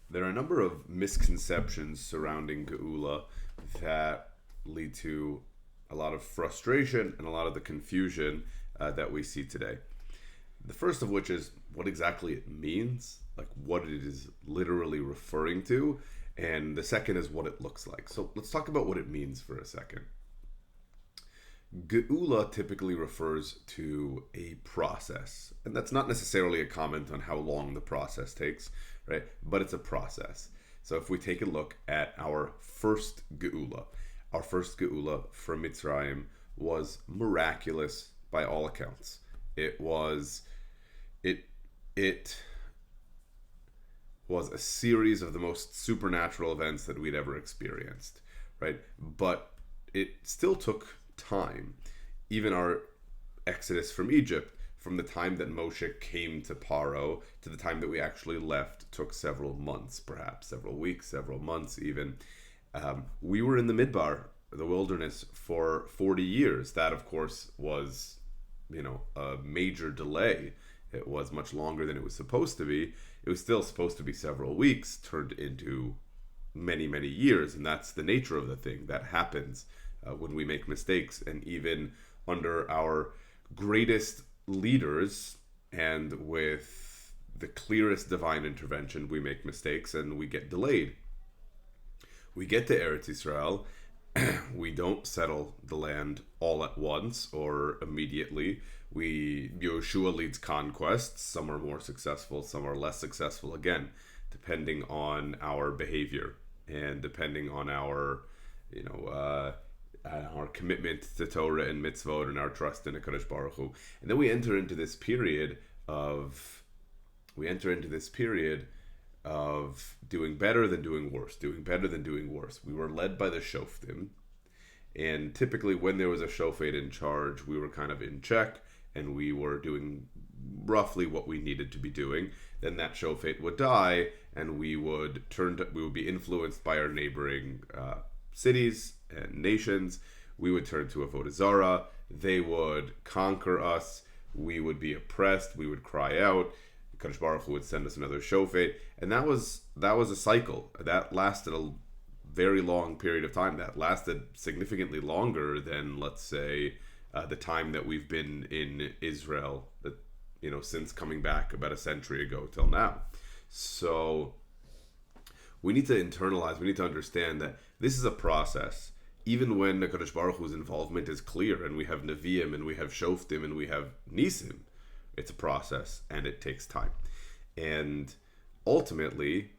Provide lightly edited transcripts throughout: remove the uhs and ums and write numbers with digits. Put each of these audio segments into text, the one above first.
There are a number of misconceptions surrounding Geulah that lead to a lot of frustration and a lot of the confusion that we see today. The first of which is what exactly it means, like what it is literally referring to, and the second is what it looks like. So let's talk about what it means for a second. Geula typically refers to a process, and that's not necessarily a comment on how long the process takes, right? But it's a process. So if we take a look at our first Geula from Mitzrayim was miraculous by all accounts. It was it was a series of the most supernatural events that we'd ever experienced, right? But it still took time. Even our exodus from Egypt, from the time that Moshe came to Paro to the time that we actually left, took several months, perhaps several weeks, several months even. We were in the Midbar, the wilderness, for 40 years. That, of course, was, a major delay. It was much longer than it was supposed to be. It was still supposed to be several weeks, turned into many, many years, and that's the nature of the thing. That happens when we make mistakes, and even under our greatest leaders and with the clearest divine intervention, we make mistakes and we get delayed. We get to Eretz Yisrael, we don't settle the land all at once or immediately. Yeshua leads conquests. Some are more successful, some are less successful, again, depending on our behavior and depending on our commitment to Torah and mitzvot and our trust in HaKadosh Baruch Hu. And then we enter into this period of doing better than doing worse, doing better than doing worse. We were led by the shoftim, and typically when there was a shofet in charge, we were kind of in check and we were doing roughly what we needed to be doing. Then that shofet would die, and we would be influenced by our neighboring cities and nations. We would turn to Avodah Zarah. They would conquer us. We would be oppressed. We would cry out. Kadosh Baruch Hu would send us another shofet, and that was a cycle that lasted a very long period of time. That lasted significantly longer than, let's say, the time that we've been in Israel, since coming back about a century ago till now. So we need to internalize, we need to understand that this is a process. Even when the Kadosh Baruch Hu's involvement is clear, and we have Nevi'im, and we have Shoftim, and we have Nisim, it's a process, and it takes time. And ultimately,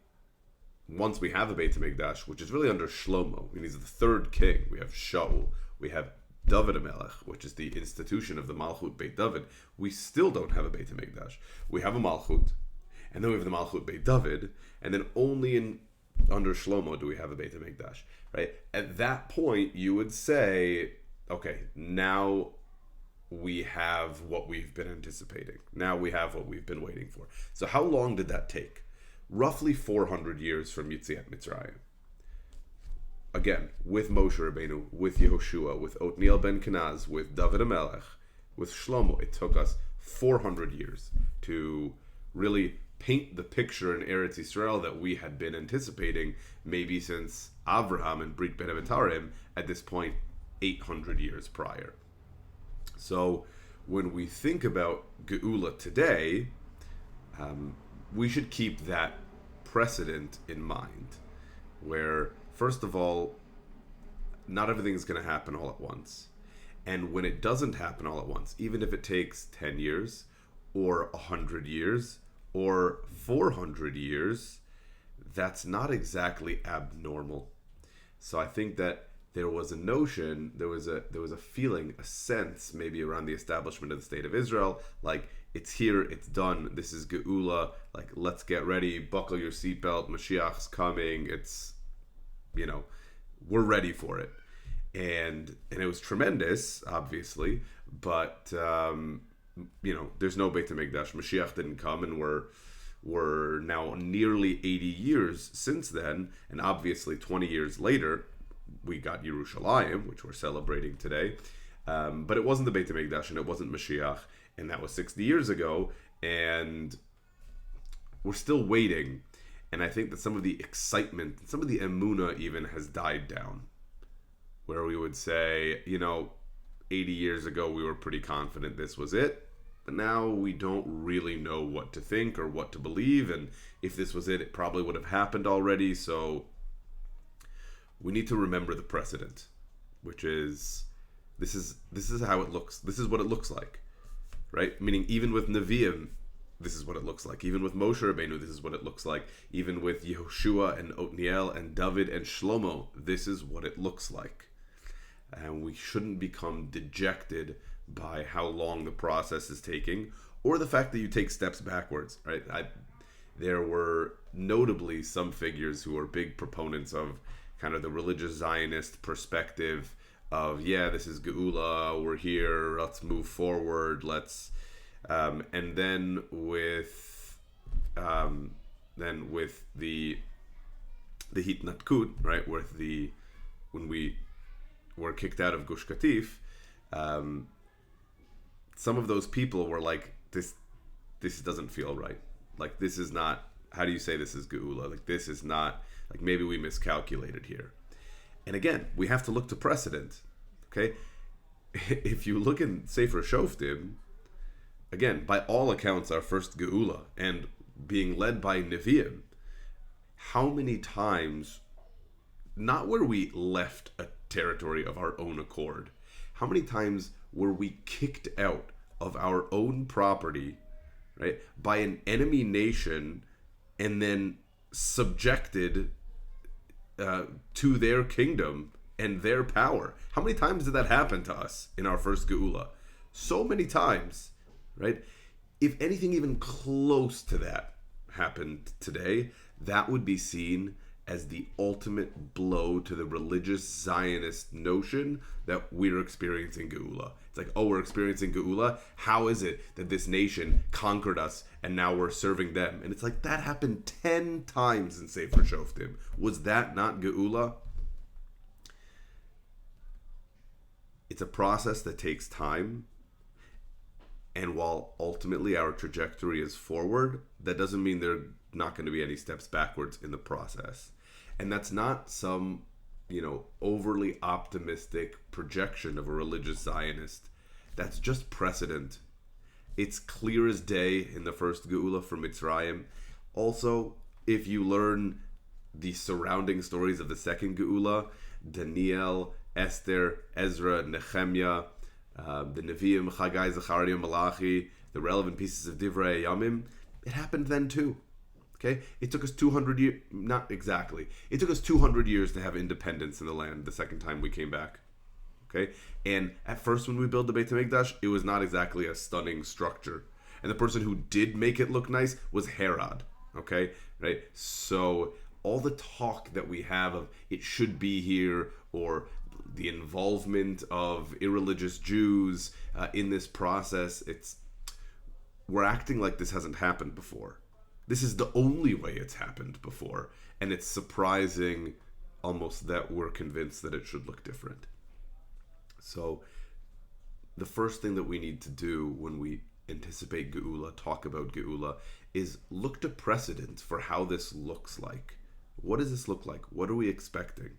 once we have a Beit HaMikdash, which is really under Shlomo, he's the third king, we have Shaul, we have David HaMelech, which is the institution of the Malchut Beit David, we still don't have a Beit HaMikdash. We have a Malchut, and then we have the Malchut Beit David, and then only under Shlomo do we have a Beit HaMikdash, right? At that point, you would say, okay, now we have what we've been anticipating. Now we have what we've been waiting for. So how long did that take? Roughly 400 years from Yetziat Mitzrayim. Again, with Moshe Rabbeinu, with Yehoshua, with Otniel ben Kenaz, with David HaMelech, with Shlomo, it took us 400 years to really paint the picture in Eretz Yisrael that we had been anticipating maybe since Avraham and Brit Ben Avitarim, at this point 800 years prior. So when we think about Geula today, we should keep that precedent in mind, where, first of all, not everything is going to happen all at once. And when it doesn't happen all at once, even if it takes 10 years or 100 years or 400 years, that's not exactly abnormal. So I think that there was a notion, there was a feeling, a sense maybe around the establishment of the State of Israel, like, it's here, it's done, this is Geula, like, let's get ready, buckle your seatbelt, Mashiach's coming, it's, we're ready for it. And it was tremendous, obviously, but, there's no Beit HaMikdash, Mashiach didn't come, and we're now nearly 80 years since then, and obviously 20 years later, we got Yerushalayim, which we're celebrating today, but it wasn't the Beit HaMikdash, and it wasn't Mashiach, and that was 60 years ago, and we're still waiting. And I think that some of the excitement, some of the emuna even has died down. Where we would say, 80 years ago we were pretty confident this was it. But now we don't really know what to think or what to believe. And if this was it, it probably would have happened already. So we need to remember the precedent, which is this is how it looks. This is what it looks like, right? Meaning even with Nevi'im, this is what it looks like. Even with Moshe Rabbeinu, this is what it looks like. Even with Yehoshua and Otniel and David and Shlomo, this is what it looks like. And we shouldn't become dejected by how long the process is taking, or the fact that you take steps backwards, right? There were notably some figures who are big proponents of kind of the religious Zionist perspective of, this is Geulah, we're here, let's move forward, let's... and then with the Hitnatkut, right, when we were kicked out of Gush Katif, some of those people were like, this doesn't feel right. Like, this is not, how do you say this is Geulah? Like, this is not, like, maybe we miscalculated here. And again, we have to look to precedent, okay? If you look in Sefer Shoftim, again, by all accounts, our first Geulah, and being led by Nevi'im, how many times, not where we left a territory of our own accord, how many times were we kicked out of our own property, right, by an enemy nation, and then subjected to their kingdom and their power? How many times did that happen to us in our first Geulah? So many times, right? If anything even close to that happened today, that would be seen as the ultimate blow to the religious Zionist notion that we're experiencing Geulah. It's like, oh, we're experiencing Geulah? How is it that this nation conquered us and now we're serving them? And it's like, that happened 10 times in Sefer Shoftim. Was that not Geulah? It's a process that takes time. And while ultimately our trajectory is forward, that doesn't mean there are not going to be any steps backwards in the process. And that's not some, overly optimistic projection of a religious Zionist. That's just precedent. It's clear as day in the first Geulah from Mitzrayim. Also, if you learn the surrounding stories of the second Geulah, Daniel, Esther, Ezra, Nehemiah, the Nevi'im, Chagai, Zechariah, Malachi, the relevant pieces of Divrei Yamim, it happened then too. Okay, it took us 200 years, not exactly. It took us 200 years to have independence in the land the second time we came back. Okay, and at first when we built the Beit HaMikdash, it was not exactly a stunning structure. And the person who did make it look nice was Herod. Okay, right? So all the talk that we have of it should be here, or the involvement of irreligious Jews in this process, we're acting like this hasn't happened before. This is the only way it's happened before, and it's surprising almost that we're convinced that it should look different. So the first thing that we need to do when we anticipate Geulah, talk about Geulah, is look to precedent for how this looks like. What does this look like? What are we expecting?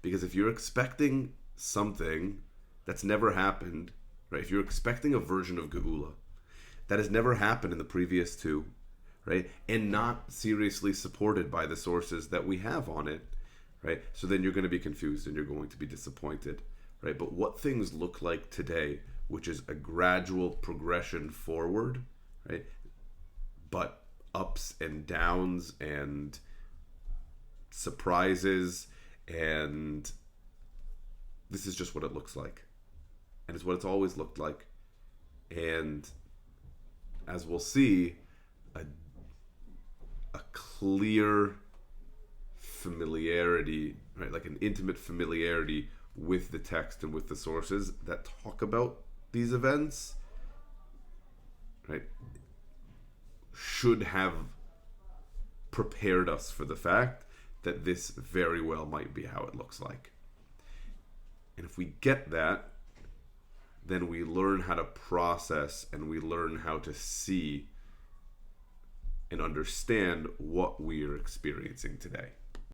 Because if you're expecting something that's never happened, right? If you're expecting a version of Geulah that has never happened in the previous two, right, and not seriously supported by the sources that we have on it, right, so then you're going to be confused and you're going to be disappointed, right? But what things look like today, which is a gradual progression forward, right, but ups and downs and surprises, and this is just what it looks like, and it's what it's always looked like. And as we'll see, a clear familiarity, right, like an intimate familiarity with the text and with the sources that talk about these events, right, should have prepared us for the fact that this very well might be how it looks like. And if we get that, then we learn how to process and we learn how to see and understand what we are experiencing today.